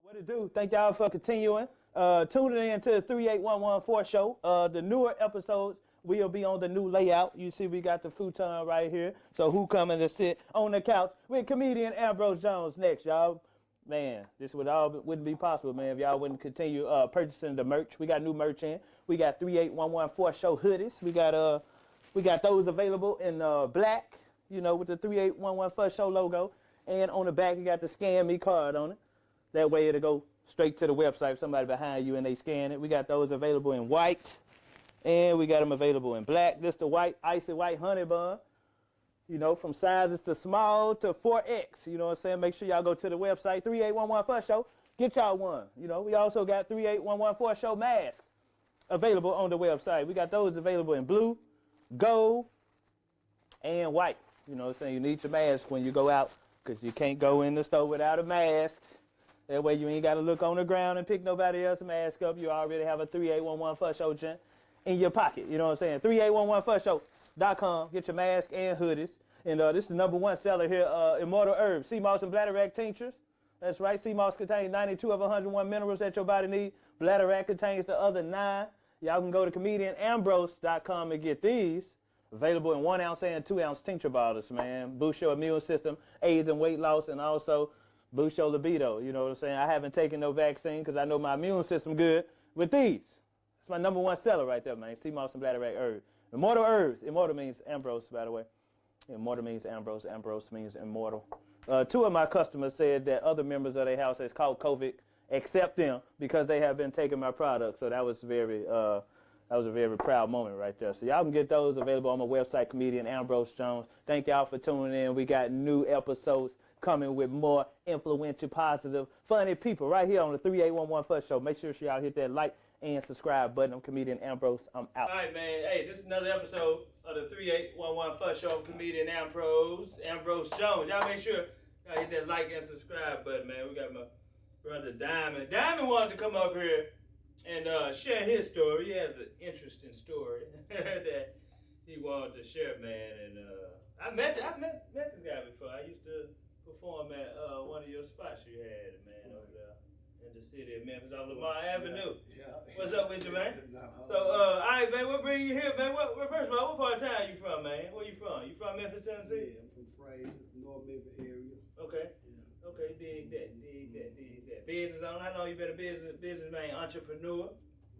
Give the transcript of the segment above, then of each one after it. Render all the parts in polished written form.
What it do? Thank y'all for continuing. Tuning in to the 38114 show. The newer episodes will be on the new layout. You see we got the futon right here. So who coming to sit on the couch with comedian Ambrose Jones next, y'all? Man, this wouldn't be possible, man, if y'all wouldn't continue purchasing the merch. We got new merch in. We got 38114 show hoodies. We got those available in black, you know, with the 38114 show logo. And on the back, you got the Scan Me card on it. That way it'll go straight to the website if somebody behind you and they scan it. We got those available in white, and we got them available in black. This the white, icy white honey bun. You know, from sizes to small to 4X. You know what I'm saying? Make sure y'all go to the website, 38114 show. Get y'all one. You know, we also got 38114 show masks available on the website. We got those available in blue, gold, and white. You know what I'm saying? You need your mask when you go out, because you can't go in the store without a mask. That way you ain't got to look on the ground and pick nobody else's mask up. You already have a 38114 show gent in your pocket. You know what I'm saying? 38114show.com. Get your mask and hoodies. And this is the #1 seller here, Immortal Herbs, Seamoss and Bladderwack tinctures. That's right. Seamoss contains 92 of 101 minerals that your body needs. Bladderwack contains the other 9. Y'all can go to comedianambrose.com and get these. Available in 1 ounce and 2 ounce tincture bottles, man. Boost your immune system, aids in weight loss, and also boost your libido. You know what I'm saying? I haven't taken no vaccine because I know my immune system good with these. It's my #1 seller right there, man. Seamoss and Bladderwack Herbs. Immortal Herbs. Immortal means Ambrose, by the way. Immortal means Ambrose. Ambrose means immortal. 2 of my customers said that other members of their house has caught COVID except them because they have been taking my products. So that was a very proud moment right there. So y'all can get those available on my website, comedian Ambrose Jones. Thank y'all for tuning in. We got new episodes coming with more influential, positive, funny people right here on the 38114 show. Make sure y'all hit that like and subscribe button. I'm comedian Ambrose. I'm out. All right, man. Hey, this is another episode of the 38114 show. I'm comedian Ambrose Jones. Y'all make sure y'all hit that like and subscribe button, man. We got my brother Dimond. Dimond wanted to come up here and share his story. He has an interesting story that he wanted to share, man. And I met this guy before. I used to perform at one of your spots you had, man, over there in the city of Memphis off Lamar Avenue. Yeah. What's up with you, man? So, all right, man, what bring you here, man? First of all, what part of town you from, man? Where you from? You from Memphis, Tennessee? Yeah, I'm from Fraser, North Memphis area. Okay. Yeah. Okay, dig that. Business owner. How long you been a businessman, entrepreneur?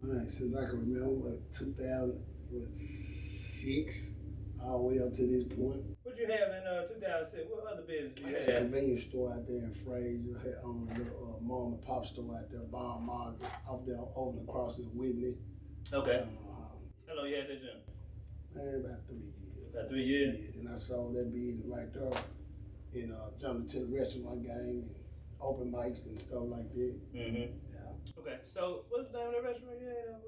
Man, since I can remember, 2006, all the way up to this point. What you have in 2006? What other business you had? I had a convenience store out there in Fraser. I had owned a mom and pop store out there, Bar Market, out there over the crossing of Whitney. Okay. How long you had that job? Man, about 3 years. About 3 years? Yeah, then I sold that business right there and jumped into the restaurant game and open mics and stuff like that. Mm-hmm. Yeah. Okay, so what's the name of the restaurant you had?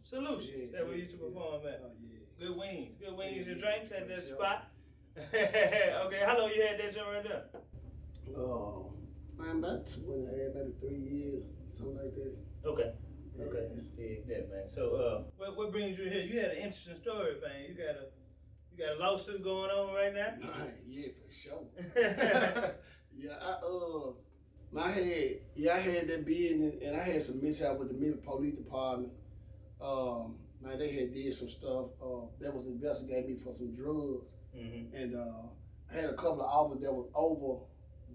Solution. Yeah, that we used to perform at. Oh, yeah. Good wings and drinks at that spot. Okay, how long you had that job right there? Oh, man, about 2 and a half, maybe 3 years, something like that. Okay. Yeah. Okay. Yeah, that, man. So, what brings you here? You had an interesting story, man. You got a lawsuit going on right now? Yeah, for sure. I had that business, and I had some mishap with the Memphis Police Department. Man, they had did some stuff that was investigating me for some drugs. Mm-hmm. And I had a couple of officers that was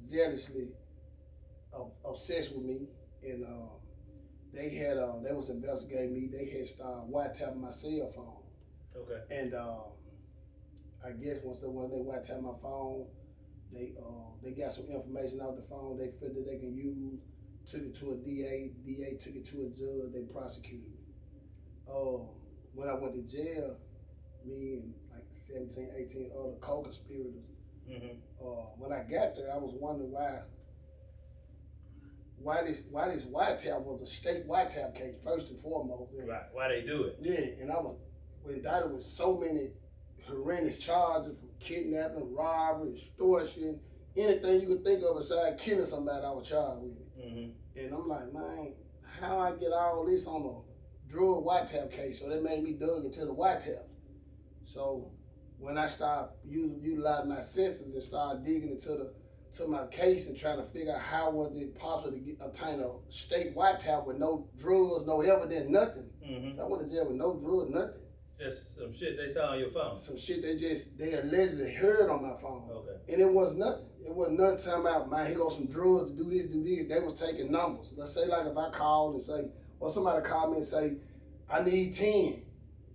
overzealously obsessed with me, and they was investigating me. They had started wiretapping my cell phone. Okay. And I guess once they wiretapped my phone, they got some information out the phone they felt that they can use, took it to a DA took it to a judge, they prosecuted me. When I went to jail, me and like 17, 18 other co-conspirators, mm-hmm. When I got there, I was wondering why this wiretap was a state wiretap case, first and foremost. Right, why they do it. Yeah, and I was indicted with so many horrendous charges, from kidnapping, robbery, extortion, anything you could think of besides killing somebody, I was charged with it. Mm-hmm. And I'm like, man, how I get all this on a drug wiretap case? So that made me dug into the wiretaps. So when I started utilizing my senses and started digging into to my case and trying to figure out how was it possible to obtain a state wiretap with no drugs, no evidence, nothing. So I went to jail with no drugs, nothing. Just some shit they saw on your phone. Some shit they allegedly heard on my phone. Okay. And it was nothing. It was nothing talking about, man, here goes some drugs to do this, do this. They was taking numbers. Let's say like if I called and say, or somebody called me and say, I need 10.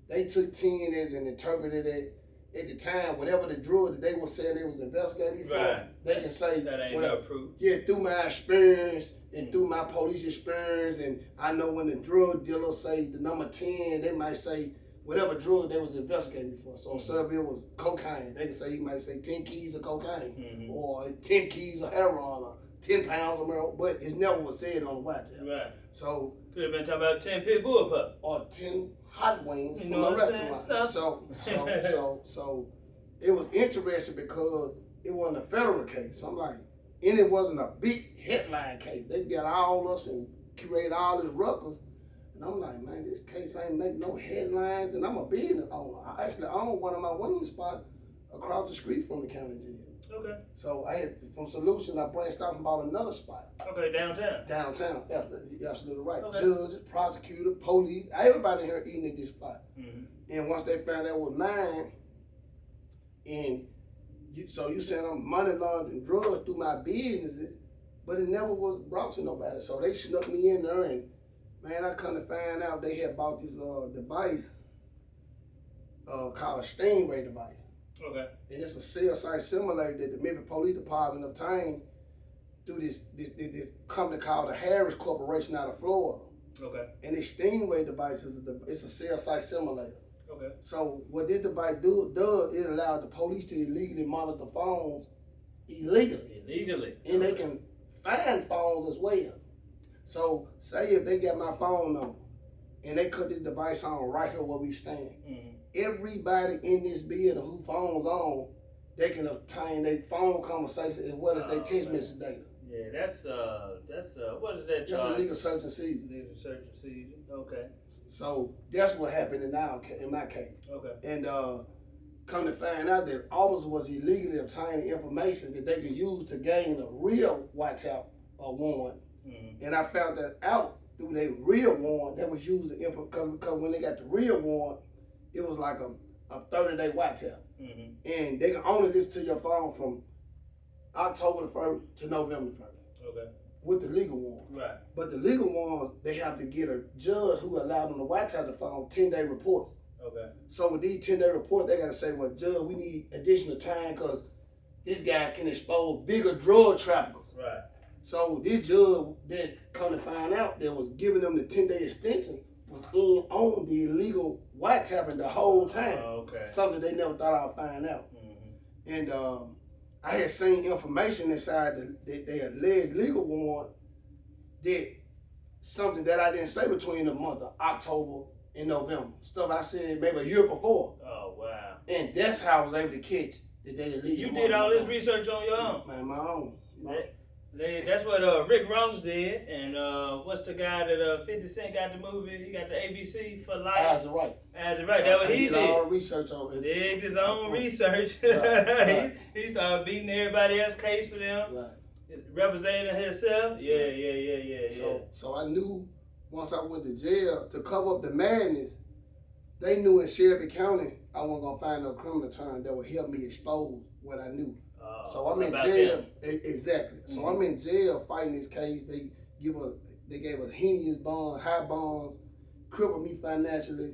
They took 10 as and interpreted it at the time, whatever the drug that they were saying they was investigating for, Right. they can say, That ain't well, no proof. yeah, through my experience and through my police experience, and I know when the drug dealers say the number 10, they might say whatever drug they was investigating for. So if it was cocaine, they can say, he might say 10 keys of cocaine, or 10 keys of heroin, or 10 pounds of marijuana, but it's never was said on the wiretap. Right. So could have been talking about 10 pit bull pup. or 10 hot wings You from know a what I'm restaurant. saying? So it was interesting because it wasn't a federal case. So I'm like, and it wasn't a big headline case. They got all us and created all this ruckus. And I'm like, man, this case ain't make no headlines. And I'm a business owner. I actually own one of my wing spots across the street from the county jail. Okay. So I had, from Solution, I branched off and bought another spot. Okay, downtown. Downtown, you're absolutely right. Okay. Judges, prosecutors, police, everybody here eating at this spot. And once they found out it was mine, and so you saying I'm money laundering drugs through my businesses, but it never was brought to nobody. So they snuck me in there, and man, I come to find out they had bought this device called a Stingray device. Okay. And it's a cell site simulator that the Memphis Police Department obtained through this company called the Harris Corporation out of Florida. Okay. And this Stingray device it's a cell site simulator. Okay. So what this device does, it allows the police to illegally monitor phones illegally. And they can find phones as well. So say if they get my phone number and they cut this device on right here where we stand, everybody in this building who phone's on, they can obtain their phone conversation as well as their text message data. Yeah, that's what is that? Just illegal search and seizure. Illegal search and seizure. Okay. So that's what happened in my case. Okay. And come to find out that officers was illegally obtaining information that they could use to gain a real wiretap warrant. And I found that out through their real warrant that was used because when they got the real warrant, it was like a 30-day wiretap. And they can only listen to your phone from October the 1st to November the 1st. Okay. With the legal warrant. Right. But the legal ones, they have to get a judge who allowed them to wiretap the phone 10-day reports. Okay. So with these 10-day reports, they got to say, well, judge, we need additional time because this guy can expose bigger drug traffickers. Right. So this judge that come to find out that was giving them the 10-day extension was in on the illegal wiretapping the whole time. Okay. Something they never thought I'd find out. And I had seen information inside the alleged legal warrant that something that I didn't say between the month of October and November. Stuff I said maybe a year before. Oh, wow. And that's how I was able to catch that they illegal. You did all this research on your own? Man, my own. That's what Rick Ross did, and what's the guy that 50 Cent got the movie? He got the ABC for life. As of right. As of right. That's what he did. All the research on it. Did his own research. Right. He started beating everybody else's case for them. Right. Representing himself. Yeah. So I knew once I went to jail to cover up the madness. They knew in Shelby County I wasn't gonna find no criminal attorney that would help me expose what I knew. So I'm in jail. Exactly. So I'm in jail fighting this case. They gave us heinous bond, high bonds, crippled me financially,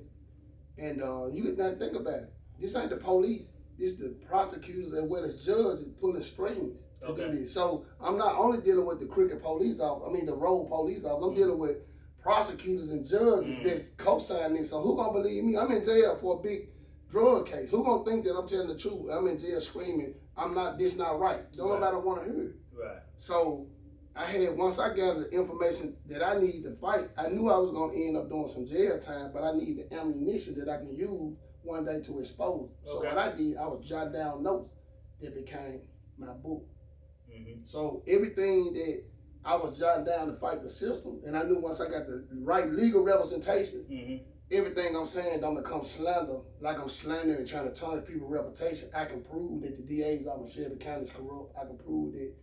and you could not think about it. This ain't the police. This the prosecutors as well as judges pulling strings to do this. So I'm not only dealing with the crooked police officer. I mean the rogue police officer. I'm dealing with prosecutors and judges that's co-signing this. So who gonna believe me? I'm in jail for a big drug case. Who gonna think that I'm telling the truth? I'm in jail screaming, this not right. Don't nobody want to hear it. Right. So once I got the information that I needed to fight, I knew I was gonna end up doing some jail time, but I needed ammunition that I can use one day to expose. So what I did, I was jotting down notes that became my book. So everything that I was jotting down to fight the system, and I knew once I got the right legal representation, everything I'm saying don't become slander, like I'm slandering, trying to tarnish people's reputation. I can prove that the DA's office in Shelby County is corrupt. I can prove that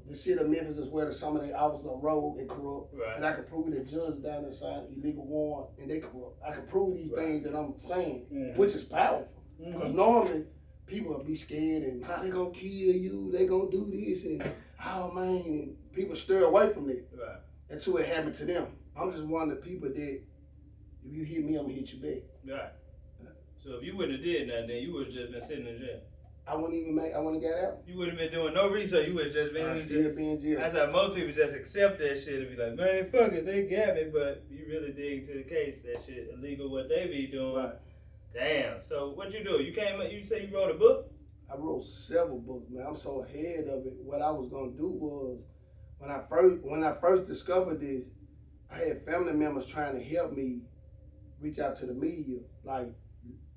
the city of Memphis is where some of the officers are rogue and corrupt. Right. And I can prove that judges down there sign illegal warrants and they corrupt. I can prove these things that I'm saying, which is powerful. Because normally people will be scared and how they gonna kill you, they gonna do this and oh man, and people stir away from it until it happened to them. I'm just one of the people that if you hit me, I'm gonna hit you back. Right. So if you wouldn't have did nothing, then you would have just been sitting in jail. I wouldn't have got out. You wouldn't have been doing no research. You would have just been in jail. That's how most people just accept that shit and be like, man, fuck it, they got me. But you really dig into the case, that shit illegal what they be doing. Right. Damn. So what you do? You say you wrote a book? I wrote several books, man. I'm so ahead of it. What I was gonna do was when I first discovered this, I had family members trying to help me reach out to the media. Like,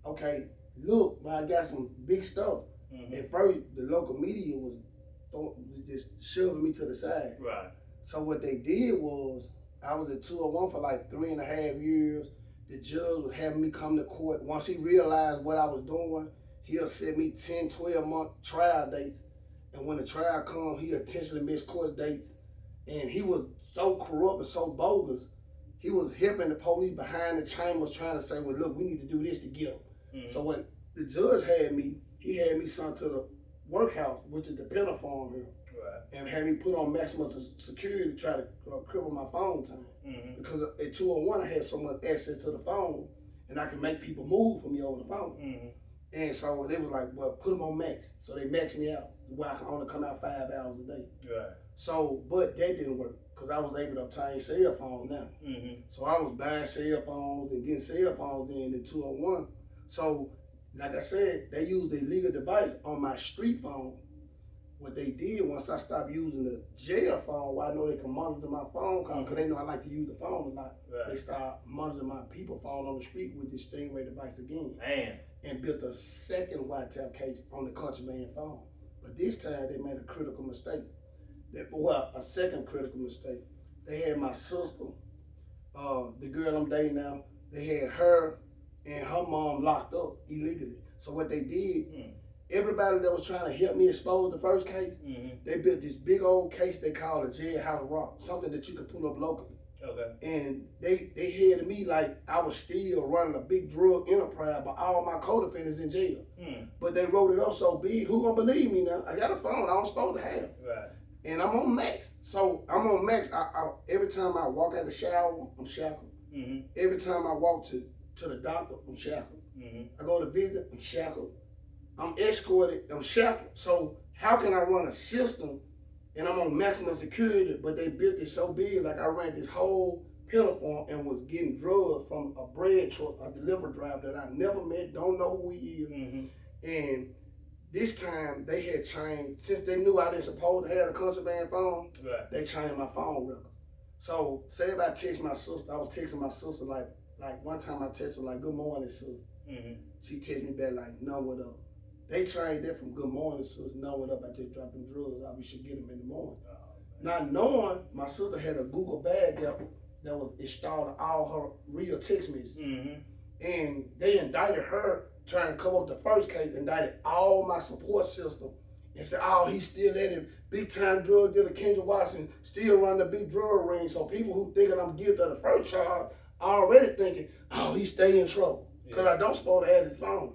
okay, look, man, I got some big stuff. At first, the local media was just shoving me to the side. Right. So what they did was, I was at 201 for like 3.5 years. The judge was having me come to court. Once he realized what I was doing, he'll set me 10, 12-month trial dates. And when the trial comes, he intentionally missed court dates. And he was so corrupt and so bogus, he was helping the police behind the chambers trying to say, well, look, we need to do this to get him. So when the judge had me, he had me sent to the workhouse, which is the penal farm here, and had me put on maximum security to try to cripple my phone time. Because at 201, I had so much access to the phone, and I could make people move for me over the phone. And so they was like, well, put them on max. So they maxed me out, where I can only come out 5 hours a day. So, but that didn't work, because I was able to obtain cell phone now. So I was buying cell phones and getting cell phones in 201. So, like I said, they used a legal device on my street phone. What they did, once I stopped using the jail phone, where I know they can monitor my phone call, because they know I like to use the phone a lot, they started monitoring my people phone on the street with this Stingray device again. And built a second wiretap case on the contraband phone. But this time, they made a critical mistake. A second critical mistake. They had my sister, the girl I'm dating now, they had her and her mom locked up illegally. So what they did, everybody that was trying to help me expose the first case, they built this big old case they call a jailhouse rock, something that you could pull up locally. And they headed me like I was still running a big drug enterprise, but all my co-defendants in jail. But they wrote it up so big, who gonna believe me now? I got a phone I don't supposed to have. And I'm on max. So I'm on max. Every time I walk out the shower, I'm shackled. Every time I walk to the doctor, I'm shackled. I go to visit, I'm shackled. I'm escorted, I'm shackled. So how can I run a system and I'm on maximum security, but they built it so big, like I ran this whole penal farm and was getting drugs from a bread truck, a delivery driver that I never met, don't know who he is. And this time they had changed, since they knew I didn't supposed to have a contraband phone, they changed my phone record. So say if I text my sister, I was texting my sister like one time I texted her like, good morning, sister. She texted me back like, no, what up? They changed that from good morning, sister, no, what up? I just dropped them drugs. We should get them in the morning. Not knowing my sister had a Google bag that was installed in all her real text messages. And they indicted her trying to cover up the first case, indicted all my support system and said, oh, he's still at it. Big time drug dealer Kendrick Watson still running the big drug ring. So people who thinking I'm guilty of the first charge are already thinking, oh, he stay in trouble. Because I don't supposed to have his phone.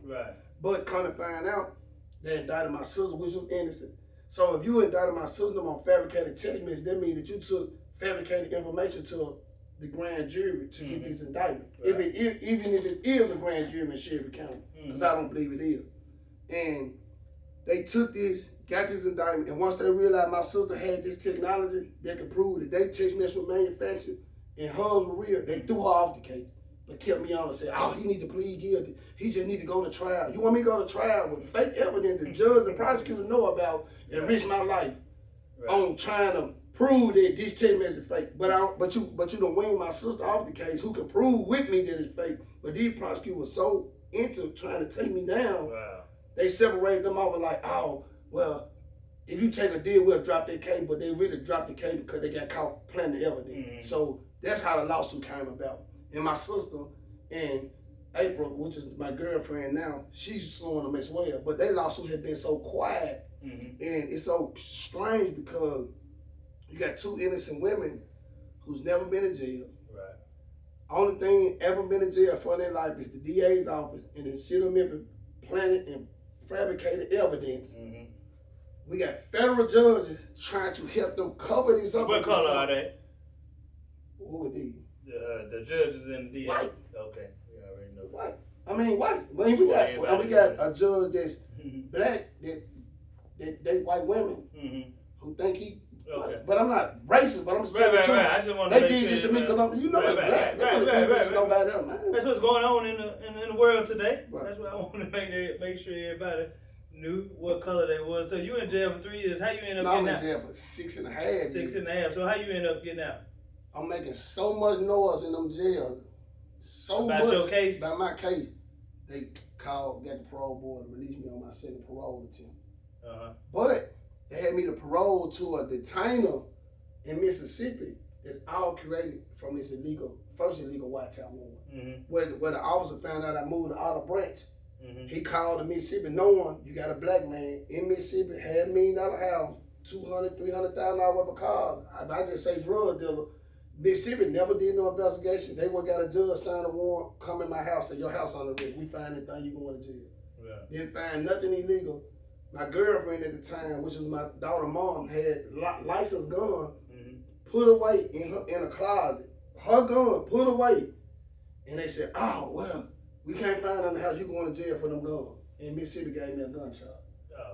But come to find out, they indicted my sister, which was innocent. So if you indicted my sister on fabricated text message, that means that you took fabricated information to the grand jury to get this indictment. Even if it is a grand jury in Shelby County, because I don't believe it is. And they took this, got this indictment, and once they realized my sister had this technology, they could prove that they text message were manufactured and hers were real, they threw her off the case. But kept me on and said, oh, he need to plead guilty. He just need to go to trial. You want me to go to trial with fake evidence the judge and prosecutor know about and risk my life on trying to prove that this text message is fake. But you don't wing my sister off the case who can prove with me that it's fake. But these prosecutors were so into trying to take me down, they separated them off and like, oh, well, if you take a deal, we'll drop that case. But they really dropped the case because they got caught planting evidence. So that's how the lawsuit came about. And my sister and April, which is my girlfriend now, she's suing them as well. But their lawsuit had been so quiet And it's so strange because you got two innocent women who's never been in jail. Right. Only thing ever been in jail for in their life is the DA's office and then sit them in planted and fabricated evidence. We got federal judges trying to help them cover this up. What color are they? Who are these? The judges and the DA. White. Okay, we already know. White. I mean white. I mean, we got a judge that's black that date white women who think he. Okay. But I'm not racist. But I'm just telling the truth. I just want they to did this to me because I'm, you know, it's black. They don't do this to nobody else, man. That's what's going on in the world today. Right. That's why I want to make sure everybody knew what color they was. So you in jail for 3 years. How you end up getting out? I'm in jail for 6.5 years. 6.5. So how you end up getting out? I'm making so much noise in them jails. About your case? About my case. They got the parole board to release me on my second parole attempt. But they had me to parole to a detainer in Mississippi that's all created from this first illegal white-top warrant. Where the officer found out I moved to Olive Branch. He called to Mississippi knowing you got a black man in Mississippi, had $1 million house, $200,000, $300,000 worth of cars. I just say drug dealer. Mississippi never did no investigation. They went got a judge sign a warrant, come in my house, say your house on the risk. We find anything, you going to jail. Yeah. Didn't find nothing illegal. My girlfriend at the time, which was my daughter's mom, had licensed gun put away in a closet. Her gun put away. And they said, oh, well, we can't find it in the house. You going to jail for them guns. And Mississippi gave me a gun charge.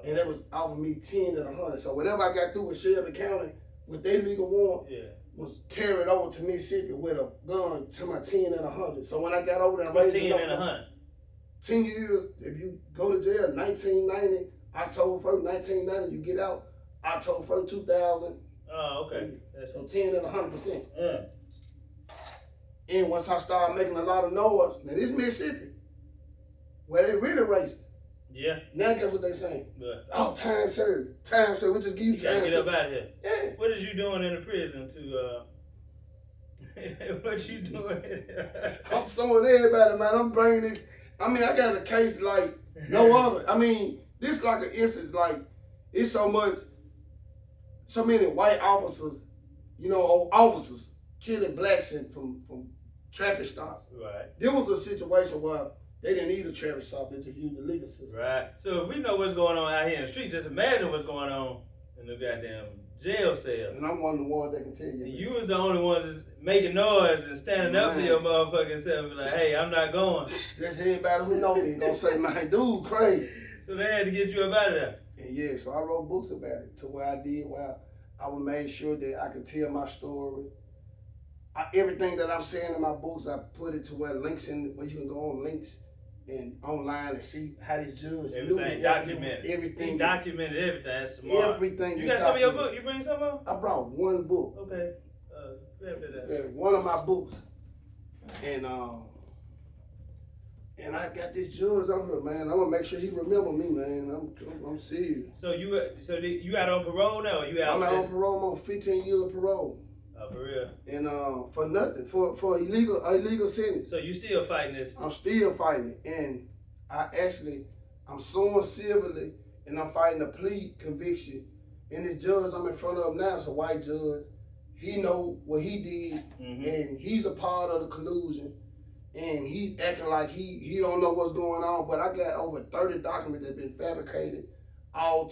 And that was offering me 10 and 100. So whatever I got through with Shelby County with their legal warrant was carried over to Mississippi with a gun to my 10 and 100. So when I got over there and raised 10 and 100? 10 years, if you go to jail, 1990, October 1st, 1990, you get out, October 1st, 2000. Oh, okay. So 10 and 100%. And once I started making a lot of noise, now this Mississippi, where they really racist. Yeah. Now guess what they saying? Oh, time served. Time served. We just give you time served. Get up out of here. Yeah. What is you doing in the prison to, what you doing? I'm suing everybody, man. I'm bringing this. I mean, I got a case like no other. I mean, this like an instance, like, it's so many white officers, you know, old officers killing blacks from traffic stops. Right. There was a situation where they didn't need a traffic stop, they just used the legal system. Right. So if we know what's going on out here in the street, just imagine what's going on in the goddamn jail cell. And I'm one of the ones that can tell you. And you was the only one that's making noise and standing up for your motherfucking self and like, hey, I'm not going. That's everybody who know me gonna say, man, dude, crazy. So they had to get you up out of there. And yeah, so I wrote books about it to where I would make sure that I could tell my story. Everything that I'm saying in my books, I put it to where you can go on links and online and see how this judge everything documented. Everything. He documented everything. That's smart. Everything. You got some of your book? You bring some of? I brought one book. Okay. One of my books. And I got this judge on here, man. I'm gonna make sure he remember me, man. I'm serious. So you out on parole now? Or you out? I'm out on parole. I'm on 15 years of parole. Oh, for real? And for nothing, for illegal sentence. So you still fighting this? I'm still fighting it, and I'm suing civilly, and I'm fighting a plea conviction. And this judge I'm in front of now is a white judge. He know what he did, and he's a part of the collusion. And he's acting like he don't know what's going on. But I got over 30 documents that been fabricated. I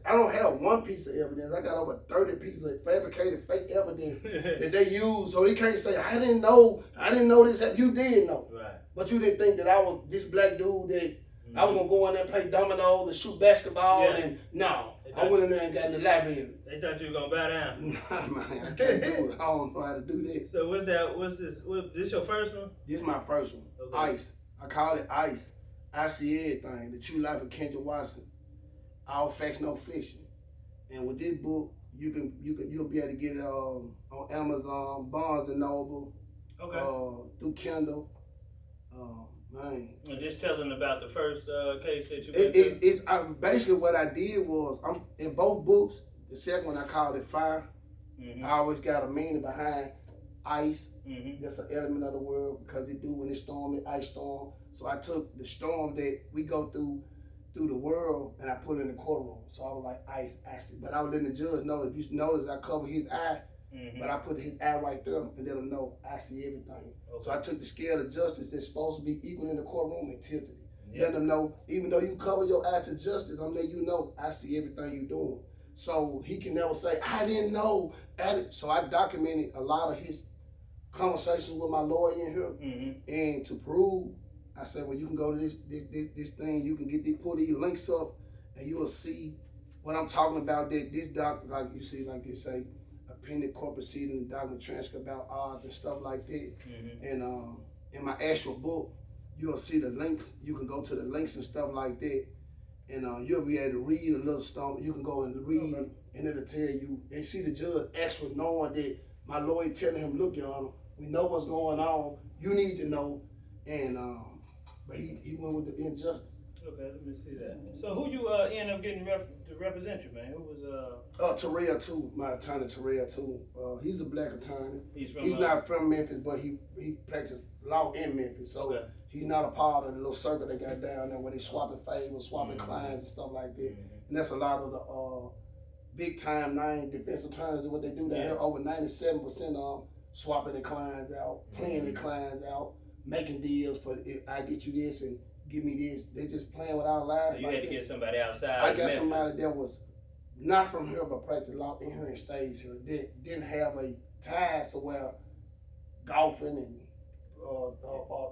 don't have one piece of evidence. I got over 30 pieces of fabricated fake evidence that they use. So they can't say, I didn't know this. You did know. Right. But you didn't think that I was this black dude that I was gonna go in there and play dominoes and shoot basketball. Yeah. And no, I went in there and got in the library. They thought you were gonna bow down. Nah, man, I can't do it. I don't know how to do that. So what's this? This your first one? This is my first one. Okay. Ice. I call it Ice. I see everything. The True Life of Kendrick Watson. All facts, no fiction. And with this book, you'll be able to get it on Amazon, Barnes and Noble, through Kindle. Man. And just telling about the first case that you basically what I did was in both books. The second one I called it Fire. I always got a meaning behind ice. That's an element of the world because they do when it storm, it ice storm. So I took the storm that we go through through the world and I put it in the courtroom. So I was like, I see. But I was letting the judge know, if you notice, I covered his eye, but I put his eye right there and let him know I see everything. Okay. So I took the scale of justice that's supposed to be equal in the courtroom and tilted it. Let them know, even though you cover your eye to justice, I'm letting you know I see everything you're doing. So he can never say, I didn't know. So I documented a lot of his conversations with my lawyer in here. And to prove, I said, well, you can go to this thing, you can pull these links up, and you will see what I'm talking about. That this doc, like you see, like they say, appended court proceeding, the document transcript about odds and stuff like that. And in my actual book, you'll see the links. You can go to the links and stuff like that, and you'll be able to read a little stuff. You can go and read it, and it'll tell you, and see the judge actually knowing that my lawyer telling him, look, Your Honor, we know what's going on. You need to know. And but he went with the injustice. Okay, let me see that. So who you end up getting to represent you, man? Who was Terrell too, my attorney Terrell too. He's a black attorney. He's not from Memphis, but he practiced law in Memphis. So he's not a part of the little circle they got down there where they swapping favors, swapping clients and stuff like that. And that's a lot of the big time nine defense attorneys, what they do down here. Over 97% of them swapping their clients out, playing their clients out, making deals for I get you this and give me this. They just playing with our lives. So you had to get somebody outside. I got somebody that was not from here but practiced law in here and stays here. That didn't have a tie to where golfing and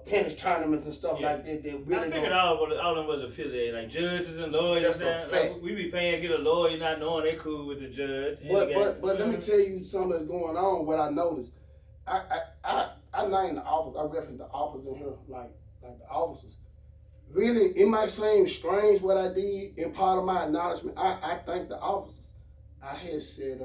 tennis tournaments and stuff like that. That really I figured all of them was affiliated, like judges and lawyers. That's a fact. Like, we be paying to get a lawyer, not knowing they cool with the judge. But let me tell you something that's going on. What I noticed, I named the office. I referenced the office in here, like the officers. Really, it might seem strange what I did in part of my acknowledgement. I thank the officers. I had said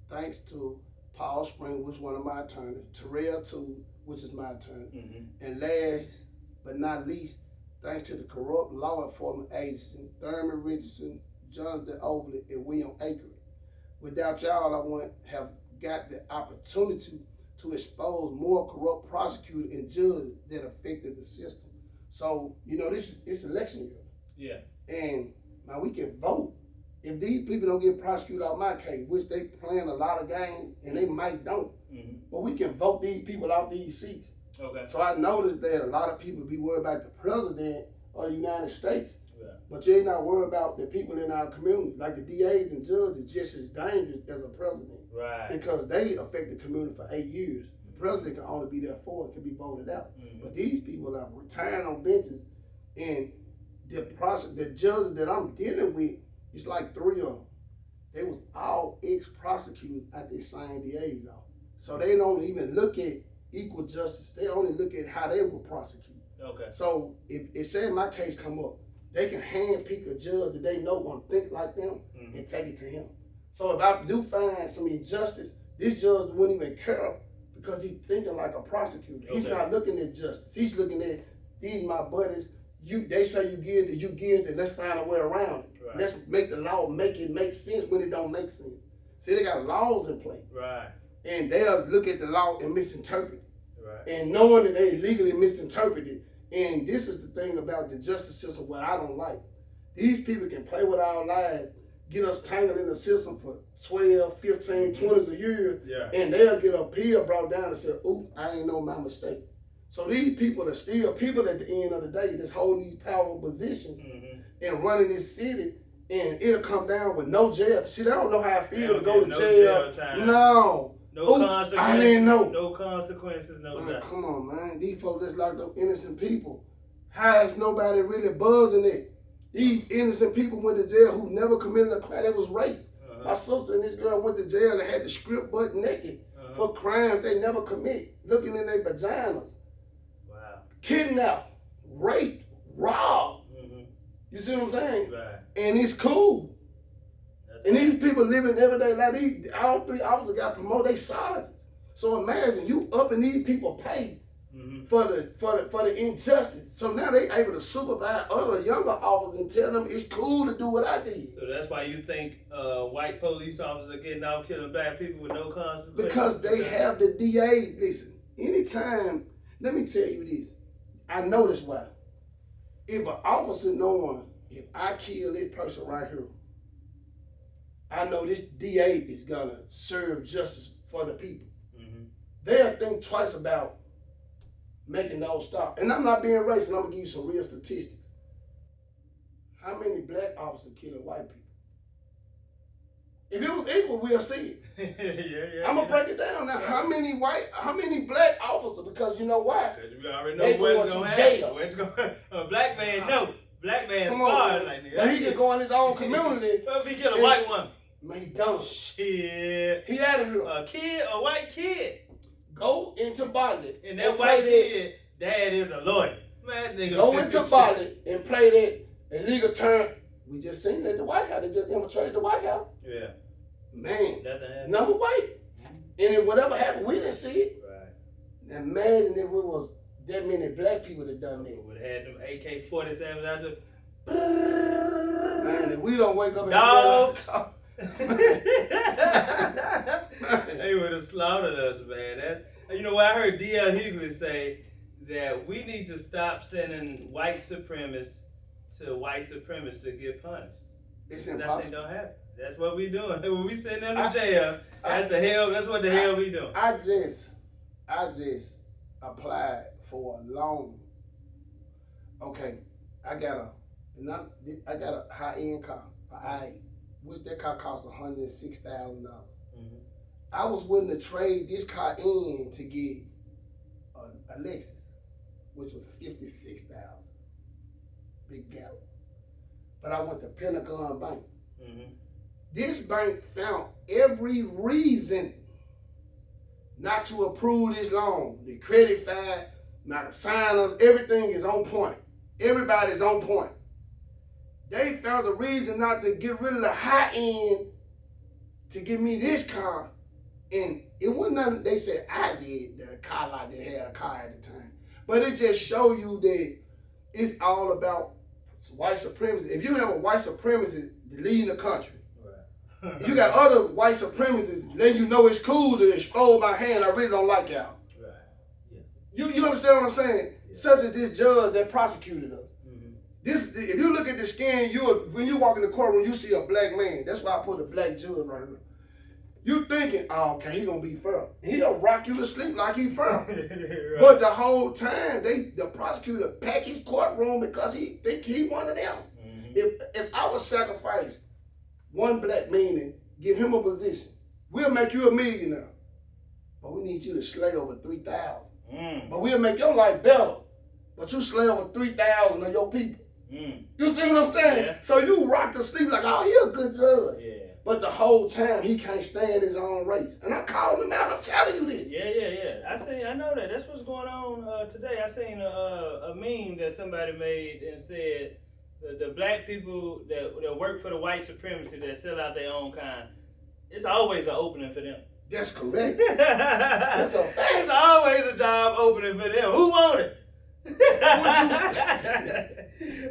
thanks to Paul Spring, which is one of my attorneys, Terrell too, which is my attorney, and last but not least, thanks to the corrupt law enforcement agency, Thurman Richardson, Jonathan Overley, and William Akery. Without y'all, I wouldn't have got the opportunity to expose more corrupt prosecutors and judges that affected the system. So, it's election year. Yeah. And now we can vote. If these people don't get prosecuted out my case, which they playing a lot of games, and they might don't, but we can vote these people out these seats. Okay. So I noticed that a lot of people be worried about the president of the United States, but you're not worried about the people in our community. Like the DAs and judges just as dangerous as a president. Right. Because they affect the community for 8 years. The president can only be there 4, it can be voted out. But these people are retiring on benches, and the judges that I'm dealing with, it's like 3 of them. They was all ex-prosecutors at the same DA's office. So they don't even look at equal justice. They only look at how they were prosecuted. Okay. So if say my case come up, they can handpick a judge that they know won't think like them and take it to him. So if I do find some injustice, this judge wouldn't even care because he's thinking like a prosecutor. He's not looking at justice. He's looking at these my buddies. They say you give it, let's find a way around it. Right. Let's make the law make sense when it don't make sense. See, they got laws in place. Right. And they'll look at the law and misinterpret it. Right. And knowing that they illegally misinterpret it. And this is the thing about the justice system, what I don't like. These people can play with our lives, get us tangled in the system for 12, 15, 20 a year, and they'll get a appeal brought down and say, oops, I ain't know my mistake. So these people are still people at the end of the day that's holding these powerful positions and running this city, and it'll come down with no jail. See, they don't know how I feel to go to jail. No consequences. I didn't know. No consequences, no. Come on, man. These folks that's locked up innocent people. How is nobody really buzzing it? These innocent people went to jail who never committed a crime. That was rape. My sister and this girl went to jail and had the script butt naked for crimes they never commit, looking in their vaginas. Wow. Kidnapped, raped, robbed. You see what I'm saying? Right. And it's cool. And these people living everyday life. All 3 officers got promoted. They sergeants. So imagine you upping these people pay for the injustice. So now they able to supervise other younger officers and tell them it's cool to do what I did. So that's why you think white police officers are getting out killing black people with no consequences? Because they have the DA. Listen, anytime, let me tell you this. I know this why. If an officer knowing if I kill this person right here, I know this DA is gonna serve justice for the people. They'll think twice about making those stop. And I'm not being racist, I'm gonna give you some real statistics. How many black officers killing white people? If it was equal, we'll see it. I'm gonna break it down now. How many black officers? Because you know why? Because we already know what's going to happen. A black man, no. Black man smart like nigga. But he can go in his own community. What if he kill a white woman? Man, he don't. Shit. He out of here. A white kid. Go into Bali. And that white kid, dad is a lawyer. Man, nigga. Go into Bali and play that illegal term. We just seen that at the White House. They just infiltrated the White House. Yeah. Man, number white. And if whatever happened, we didn't see it. Right. Imagine if it was that many black people that done that. Would have had them AK-47s out there. Man, if we don't wake up and dogs. They would have slaughtered us, man. You know what? I heard D.L. Hughley say that we need to stop sending white supremacists to white supremacists to get punished. It's impossible. Nothing don't happen. That's what we doing. When we send them to jail, that's what the hell we doing. I just applied for a loan. Okay, I got a high-end car, which that car costs $106,000. I was willing to trade this car in to get a Lexus, which was $56,000. Big gap. But I went to Penal Bank. This bank found every reason not to approve this loan. The credit file, my signers, everything is on point. Everybody's on point. They found a reason not to get rid of the high end to give me this car. And it wasn't nothing they said I did, the car lot that had a car at the time. But it just show you that it's all about white supremacy. If you have a white supremacist leading the country, right. You got other white supremacists letting you know it's cool to expose my hand, I really don't like y'all. Right. Yeah. You understand what I'm saying? Yeah. Such as this judge that prosecuted us. If you look at the skin, when you walk in the courtroom, you see a black man. That's why I put a black judge right here. You thinking, oh, okay, he gonna be fair. He'll rock you to sleep like he fair. Right. But the whole time, the prosecutor packed his courtroom because he think he one of them. If I would sacrifice one black man and give him a position, we'll make you a millionaire. But we need you to slay over 3,000. But we'll make your life better. But you slay over 3,000 of your people. You see what I'm saying? Yeah. So you rock to sleep like, oh, he a good judge. Yeah. But the whole time, he can't stand his own race. And I called him out. I'm telling you this. Yeah. I know that. That's what's going on today. I seen a meme that somebody made and said the black people that work for the white supremacy that sell out their own kind, it's always an opening for them. That's correct. That's a fact. It's always a job opening for them. Who want it?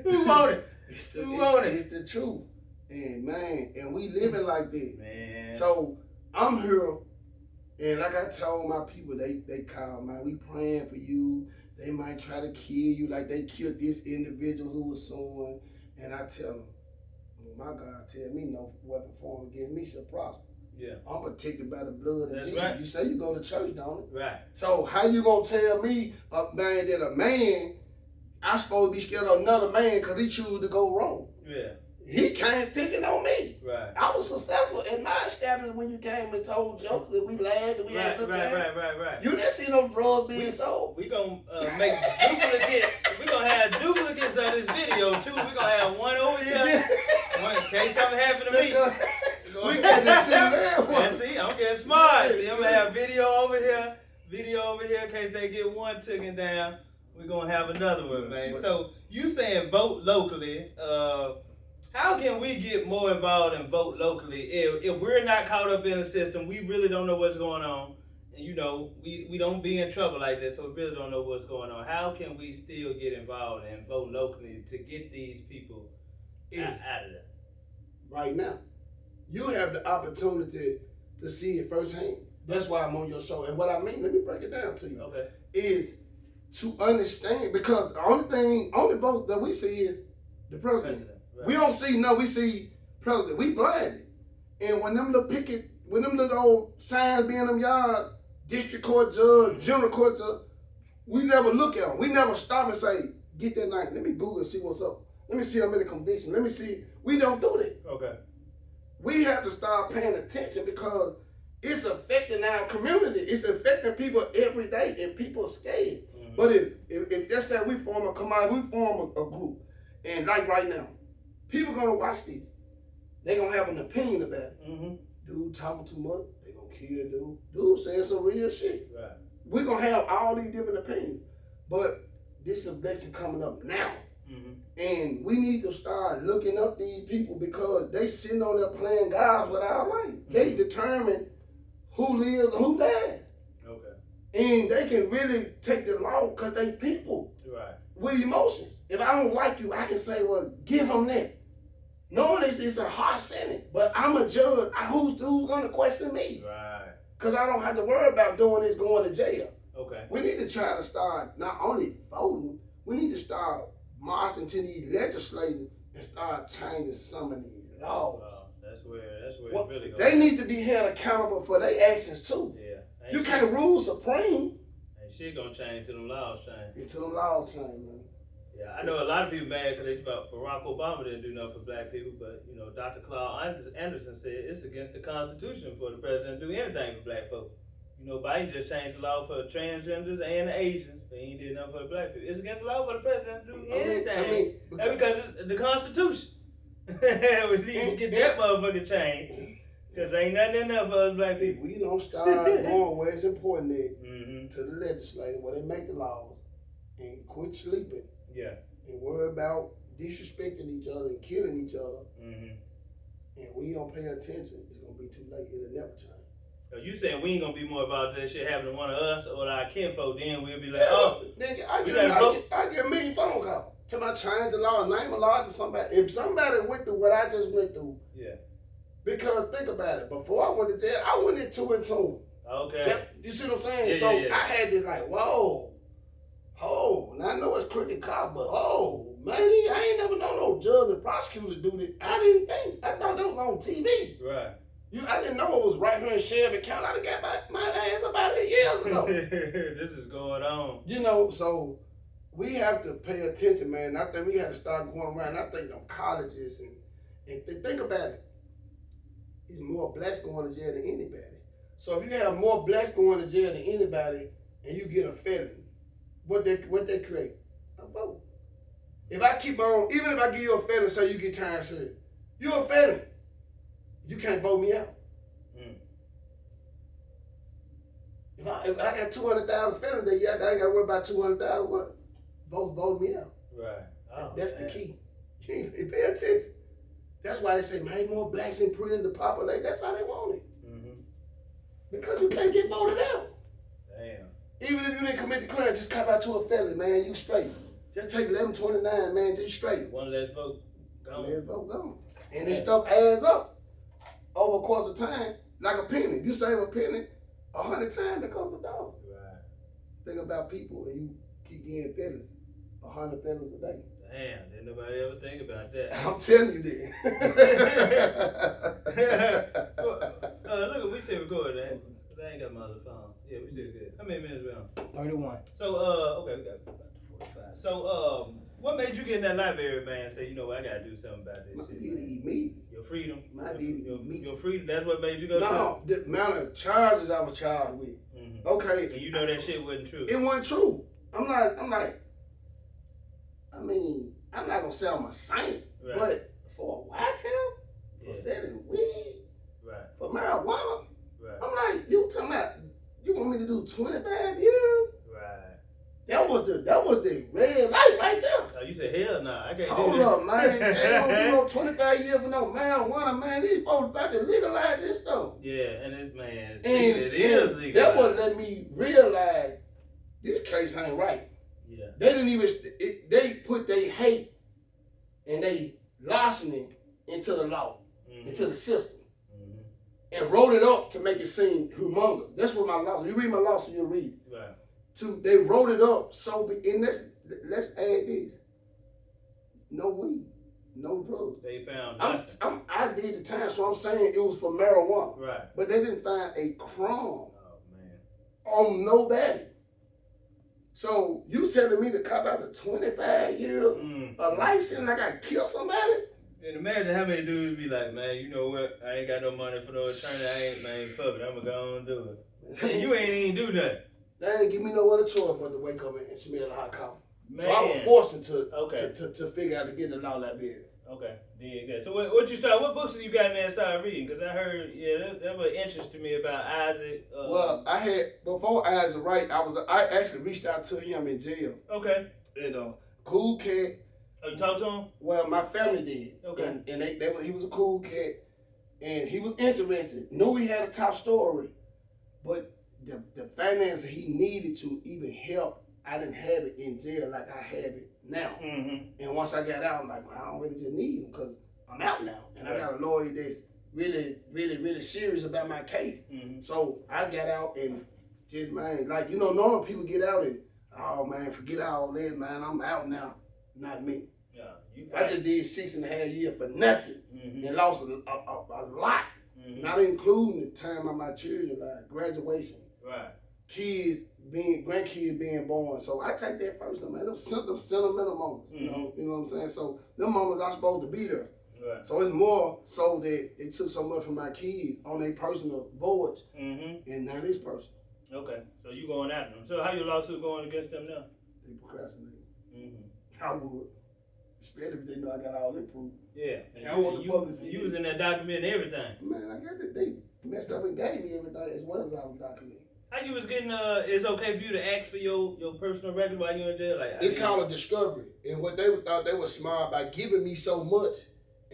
Who want it? It's the truth. And man, and we living like that. Man. So I'm here, and like I told my people, they call, man, we praying for you. They might try to kill you like they killed this individual who was suing. And I tell them, oh my God, tell me no weapon formed against me shall prosper. Yeah. I'm protected by the blood of Jesus. Right. You say you go to church, don't it? Right. So how you gonna tell me, man, that a man, I'm supposed to be scared of another man because he choose to go wrong? Yeah. He came picking on me. Right. I was successful in my establishment when you came and told jokes and we laughed and we had a good time. Right. You didn't see no drugs being sold. We gonna make duplicates. We gonna have duplicates of this video too. We gonna have one over here. One in case something happened to me. We got to sit there. Man, see, I'm getting smart. See, I'm gonna have video over here in case they get one taken down. We're gonna have another one, man. So you saying vote locally. How can we get more involved and vote locally if we're not caught up in the system? We really don't know what's going on. And you know, we don't be in trouble like this, so we really don't know what's going on. How can we still get involved and vote locally to get these people out of there? Right now, you have the opportunity to see it firsthand. That's why I'm on your show. And what I mean, let me break it down to you. Okay. Is to understand, because the only vote that we see is the president. Right. We don't see no, we see president. We blinded. And when them little old signs be in them yards, district court judge, general court judge, we never look at them. We never stop and say, get that name. Let me Google and see what's up. Let me see how many convictions. Let me see. We don't do that. Okay. We have to start paying attention because it's affecting our community. It's affecting people every day, and people are scared. Mm-hmm. But if that's how we form a group, and like right now, people gonna watch these. They gonna have an opinion about it. Mm-hmm. Dude talking too much, they gonna kill dude. Dude saying some real shit. Right. We're gonna have all these different opinions. But this election coming up now. Mm-hmm. And we need to start looking up these people because they sitting on there playing God with our life. Mm-hmm. They determine who lives and who dies. Okay. And they can really take the law because they people. Right. With emotions. If I don't like you, I can say, well, give them that. Knowing it's a hard sentence, but I'm a judge. Who's gonna question me? Right. Because I don't have to worry about doing this going to jail. Okay. We need to try to start not only voting, we need to start marching to these legislators and start changing some of these laws. That's where it's really going. They need to be held accountable for their actions too. Yeah. You can't rule supreme. Ain't shit gonna change till them laws change. Until them laws change, man. Yeah, I know a lot of people mad because they about Barack Obama didn't do nothing for black people, but you know, Dr. Claude Anderson said it's against the Constitution for the president to do anything for black folks. You know, Biden just changed the law for transgenders and Asians, but he ain't did nothing for the black people. It's against the law for the president to do anything. That's because it's the Constitution. We need to get that motherfucker changed. Because ain't nothing in there for us black people. We don't start going where it's important to the legislature, where they make the laws, and quit sleeping. Yeah. And worry about disrespecting each other and killing each other. Mm-hmm. And we don't pay attention, it's gonna be too late. It'll never change. So you saying we ain't gonna be more involved in that shit happening to one of us or our kinfolk, then we'll be like, I get a million phone calls. Till I change the law, name a law to somebody. If somebody went through what I just went through, yeah. Because think about it, before I went to jail, I went in 2 and 2. Okay. You see what I'm saying? Yeah, so I had this like, whoa. And I know it's crooked cop, but man, I ain't never known no judge and prosecutor do this. I didn't think. I thought that was on TV. Right. I didn't know it was right here in Shelby County. I got my ass about 8 years ago. This is going on. You know, so we have to pay attention, man. I think we have to start going around. I think them colleges and think about it. It's more blacks going to jail than anybody. So if you have more blacks going to jail than anybody and you get a felon, what they create? A vote. If I keep on, even if I give you a felon, say you get time served, you're a felon. You can't vote me out. Mm. If I got 200,000 felons, then I ain't got to worry about 200,000 what? Votes vote me out. Right. That's the key. You pay attention. That's why they say, man, more blacks in prison to populate. That's how they want it. Mm-hmm. Because you can't get voted out. Damn. Even if you didn't commit the crime, just cop out to a felony, man, you straight. Just take 1129, man, just straight. One less vote, gone. One less vote, gone. And this stuff adds up over the course of time, like a penny. If you save a penny, 100 times becomes $1. Right. Think about people and you keep getting felons, 100 felons a day. Damn, didn't nobody ever think about that. I'm telling you that. Look, we should record that. I ain't got my other phone. Yeah, we still good. How many minutes we on? 31. So, okay, we got about 45. So, what made you get in that library, man, and say, you know what, I gotta do something about this shit? Immediately. Your freedom? Your freedom, that's what made you go to? No, the amount of charges I was charged with. Mm-hmm. Okay. And you know that shit wasn't true? It wasn't true. I'm not gonna say I'm a saint, right. But for a whitetail, for selling weed, right. For marijuana, right. I'm like, you talking about, you want me to do 25 years? Right. That was the red light right there. Oh, you said hell nah, I can't Hold do this. Hold up, man. They don't do no 25 years for no marijuana, man. These folks about to legalize this stuff. Yeah, and it is legalized. That would let me realize this case ain't right. Yeah. They didn't even, they put their hate and they larceny into the law, mm-hmm. into the system, mm-hmm. and wrote it up to make it seem humongous. That's what my law, you read my law so you'll read it. Right. They wrote it up so, and let's add this, no weed. No drugs. They found nothing. I did the time, so I'm saying it was for marijuana. Right. But they didn't find a crumb Oh man. on nobody. So you telling me to cop out to 25 years a life sentence like I killed somebody? And imagine how many dudes be like, man, you know what? I ain't got no money for no attorney. I ain't fuck it. I'm gonna go on and do it. And you ain't even do nothing. They ain't give me no other choice but to wake up and smell the hot coffee. Man. So I was forced Okay. to figure out to get the law library. Okay. Then good. So what you start? What books have you got in there and started reading? Because I heard, that was interest to me about Isaac. Well, I had before Isaac Wright, I actually reached out to him in jail. Okay. And cool cat. Oh, you talked to him? Well, my family did. Okay. And he was a cool cat, and he was interested. Knew he had a top story, but the finances he needed to even help, I didn't have it in jail like I have it now. Mm-hmm. And once I got out, I'm like, well, I don't really just need him because I'm out now, and Right. I got a lawyer that's really, really, really serious about my case. Mm-hmm. So I got out and just, man, like, normal people get out and, oh man, forget all that, man, I'm out now. Not me. Yeah, I just did 6.5 years for nothing and lost a lot, not including the time of my children, like graduation, right, grandkids being born. So I take that personal, man. Them sentimental moments, you know what I'm saying? So them moments I'm supposed to be there. right. So it's more so that it took so much from my kids on their personal voyage, and now this person. Okay, so you going after them. So how your lawsuit going against them now? They procrastinate. Mm-hmm. I would. Especially if they know I got all that proof. Yeah. And I want the public to see You it. was in that document and everything. Man, I got that. They messed up and gave me everything as well as I was documenting. How you was getting, it's okay for you to ask for your personal record while you in jail? Like, It's called a discovery. And what they thought they were smart by giving me so much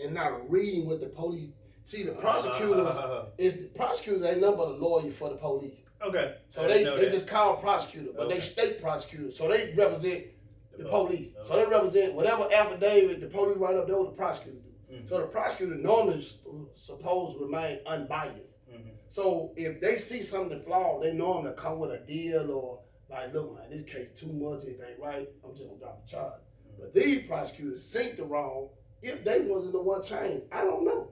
and not reading what the police. See, the prosecutors ain't nothing but a lawyer for the police. Okay. So they just call prosecutor, but they state prosecutors. So they represent the police. So they represent whatever affidavit the police write up, they what the prosecutor do. So the prosecutor normally is supposed to remain unbiased. So if they see something flawed, they normally come with a deal or like, look, man, this case too much, it ain't right, I'm just gonna drop the charge. But these prosecutors sink the wrong if they wasn't the one changed. I don't know.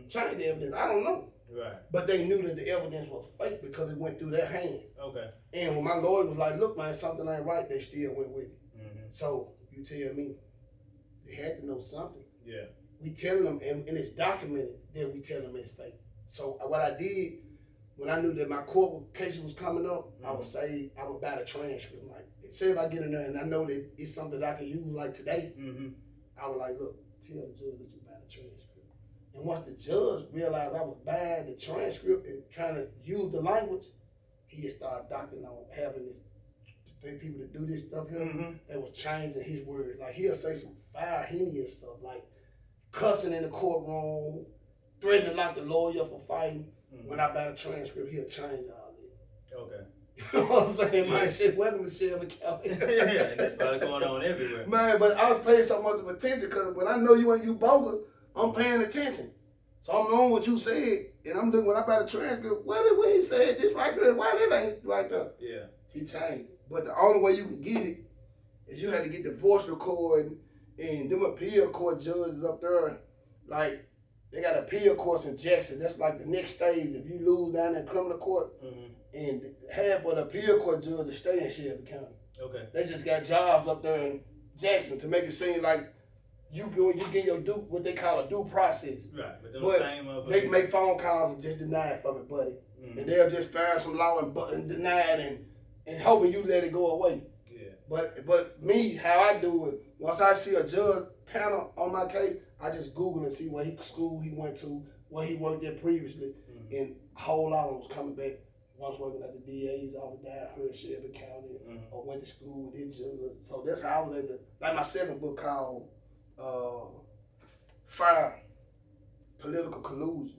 Change the evidence, I don't know. Right. But they knew that the evidence was fake because it went through their hands. Okay. And when my lawyer was like, look, man, something ain't right, they still went with it. So you tell me, they had to know something. Yeah. We telling them, and it's documented that we tell them it's fake. So what I did, when I knew that my court case was coming up, I would buy the transcript. Like, say if I get in there and I know that it's something that I can use like today, I would like, look, tell the judge that you buy the transcript. And once the judge realized I was buying the transcript and trying to use the language, he started doctoring on having this people that do this stuff here, they was changing his words. Like he'll say some foul, hideous stuff, like cussing in the courtroom, threatening to lock the lawyer up for fighting. When I buy the transcript, he'll change all that. Okay. You know what I'm saying? Man, shit, welcome to Shelby County. Yeah, that's probably going on everywhere. Man, but I was paying so much of attention because when I know you bogus, I'm paying attention. So I'm knowing what you said, and I'm doing when I buy the transcript, what he said this right there, why that ain't right there? Yeah. He changed. But the only way you can get it is you had to get the voice recording, and them appeal court judges up there, like, they got appeal courts in Jackson. That's like the next stage. If you lose down in criminal court, and half of the appeal court judges stay in Shelby County. Okay. They just got jobs up there in Jackson to make it seem like you get your what they call a due process. Right. But they make phone calls and just deny it from it, buddy. And they'll just find some law and deny it and hoping you let it go away. Yeah. But me, how I do it, once I see a judge panel on my case, I just Google and see what school he went to, what he worked at previously, and a whole lot of them was coming back. Once working at the DA's office down here in Shelby County, or went to school with this judge. So that's how I was able to, like my second book called Fire, Political Collusion.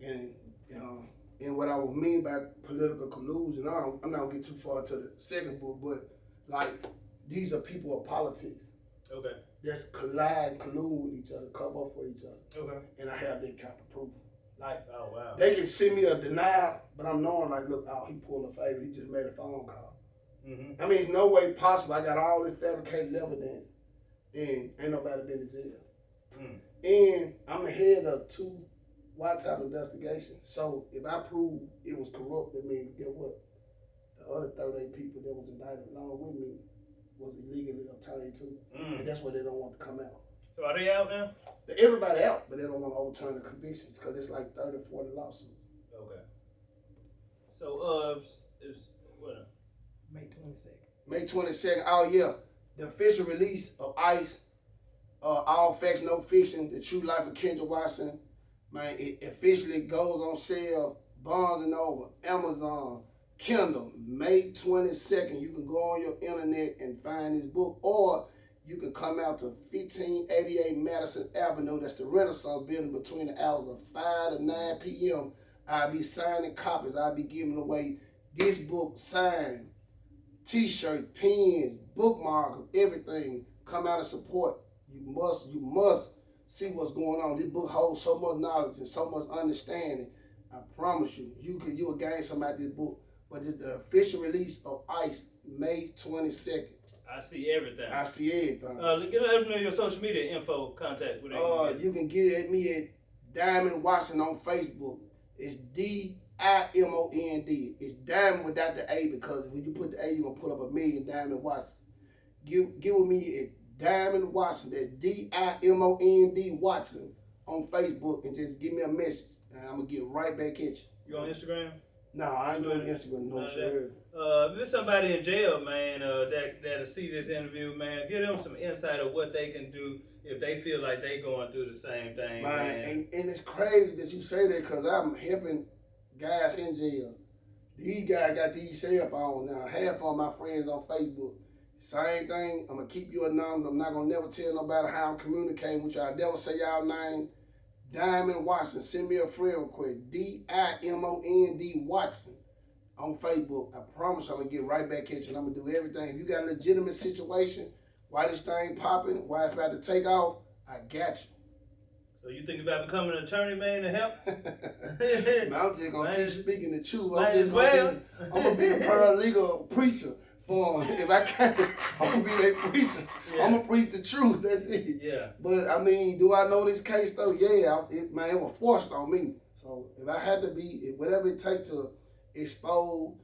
And what I would mean by political collusion, I'm not gonna get too far to the second book, but like these are people of politics. Okay. That's collude with each other, cover up for each other. Okay. And I have that kind of proof. Like, oh, wow. They can send me a denial, but I'm knowing like, look, he pulled a favor, he just made a phone call. I mean, it's no way possible. I got all this fabricated evidence, and ain't nobody been to jail. And I'm the head of 2 wiretap investigations. So if I prove it was corrupt, that means get what? The other 38 people that was indicted along with me was illegally obtained too. And that's why they don't want to come out. So are they out now? Everybody out, but they don't want to overturn the convictions because it's like 30 or 40 lawsuits. Okay. So it's what? May 22nd. May 22nd. Oh yeah, the official release of ICE. All facts, no fiction. The true life of Kendrick Watson. Man, it officially goes on sale. Barnes and Noble, Amazon, Kindle. May 22nd. You can go on your internet and find this book, or you can come out to 1588 Madison Avenue. That's the Renaissance building between the hours of 5 to 9 p.m. I'll be signing copies. I'll be giving away this book signed, t-shirt, pens, bookmarkers, everything. Come out and support. You must see what's going on. This book holds so much knowledge and so much understanding. I promise you, you will gain something out of this book. But it's the official release of ICE, May 22nd. I see everything. I see everything. Let them know your social media info, contact. You can get at me at Dimond Watson on Facebook. It's Dimond. It's Diamond without the A, because when you put the A, you're going to put up 1,000,000 Dimond Watson. Get with me at Dimond Watson. That's Dimond Watson on Facebook, and just give me a message, and I'm going to get right back at you. You on Instagram? No, I ain't doing Instagram, no sir. If there's somebody in jail, man, that'll see this interview, man, give them some insight of what they can do if they feel like they going through the same thing, man. And it's crazy that you say that, because I'm helping guys in jail. These guys got these cell phones now. Half of my friends on Facebook. Same thing. I'm going to keep you anonymous. I'm not going to never tell nobody how I'm communicating with you. I never say y'all name. Dimond Watson. Send me a friend request. Dimond Watson on Facebook. I promise I'm going to get right back at you, and I'm going to do everything. If you got a legitimate situation, why this thing popping, why it's about to take off, I got you. So you think about becoming an attorney, man, to help? Man, I'm just going to keep speaking the truth. I'm going to be the paralegal preacher. If I can't, I'm gonna be that preacher. Yeah. I'm gonna preach the truth. That's it. Yeah. But I mean, do I know this case though? Yeah. It was forced on me. So if I had to be, whatever it takes to expose,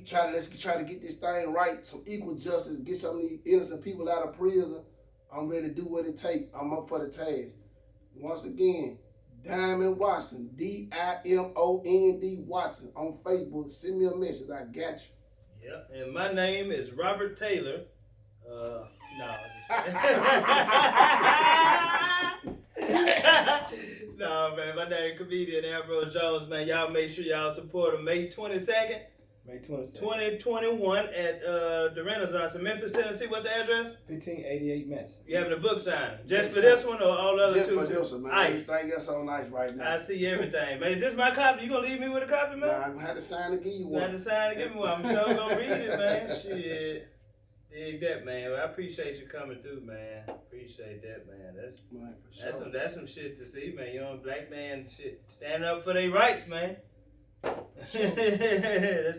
try to get this thing right, some equal justice, get some of these innocent people out of prison, I'm ready to do what it takes. I'm up for the task. Once again, Dimond Watson, Dimond Watson on Facebook. Send me a message. I got you. Yeah, and my name is Robert Taylor. No, man, my name is comedian Ambrose Jones, man. Y'all make sure y'all support him May 22nd. May 22nd. 2021 at the Renaissance in Memphis, Tennessee. What's the address? 1588 Madison. You having a book signing? Just for this one or all the other two? Just for this one, man. Ice. Everything else on ice right now. I see everything, man. This is my copy. You gonna leave me with a copy, man? Nah, I'm gonna have to sign to give you one. You have to sign to give me one. I'm sure gonna read it, man. Shit. Dig that, man. Well, I appreciate you coming through, man. Appreciate that, man. That's some shit to see, man. You know, black man shit standing up for their rights, man. That's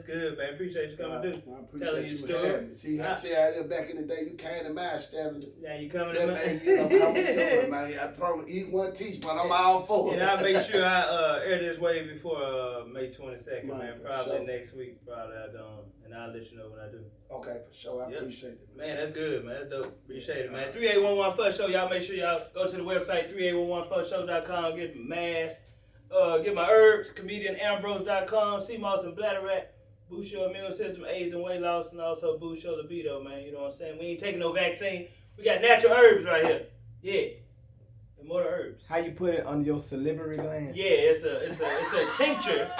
good, man. Appreciate you coming through. I appreciate you having me. See, I said out there back in the day, you came to my stabbing. Yeah, you coming 7, 8 years, I'm coming to yours, man. I promise, eat one, teach one. I'm all for it. And I'll make sure I air this way before May 22nd, man. Probably sure. Next week, probably I'll go on, and I'll let you know when I do. Okay, for sure. I appreciate it, man. Man, that's good, man. That's dope. Appreciate it, man. 3811 First Show. Y'all make sure y'all go to the website, 3811firstshow.com. Get my mask. Get my herbs, comedianambrose.com, Seamoss and Bladderwack, boost your immune system, AIDS and weight loss, and also boost your libido, man. You know what I'm saying? We ain't taking no vaccine. We got natural herbs right here. Yeah. Immortal herbs. How you put it under your salivary gland? Yeah, it's a tincture.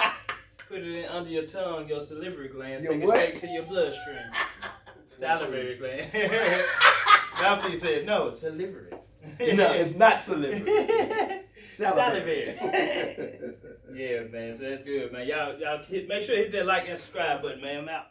Put it in under your tongue, your salivary gland. Take it straight to your bloodstream. Salivary gland. Now he said, no, salivary. No, it's not salivary. Salivary. Yeah, man. So that's good, man. Y'all make sure you hit that like and subscribe button, man. I'm out.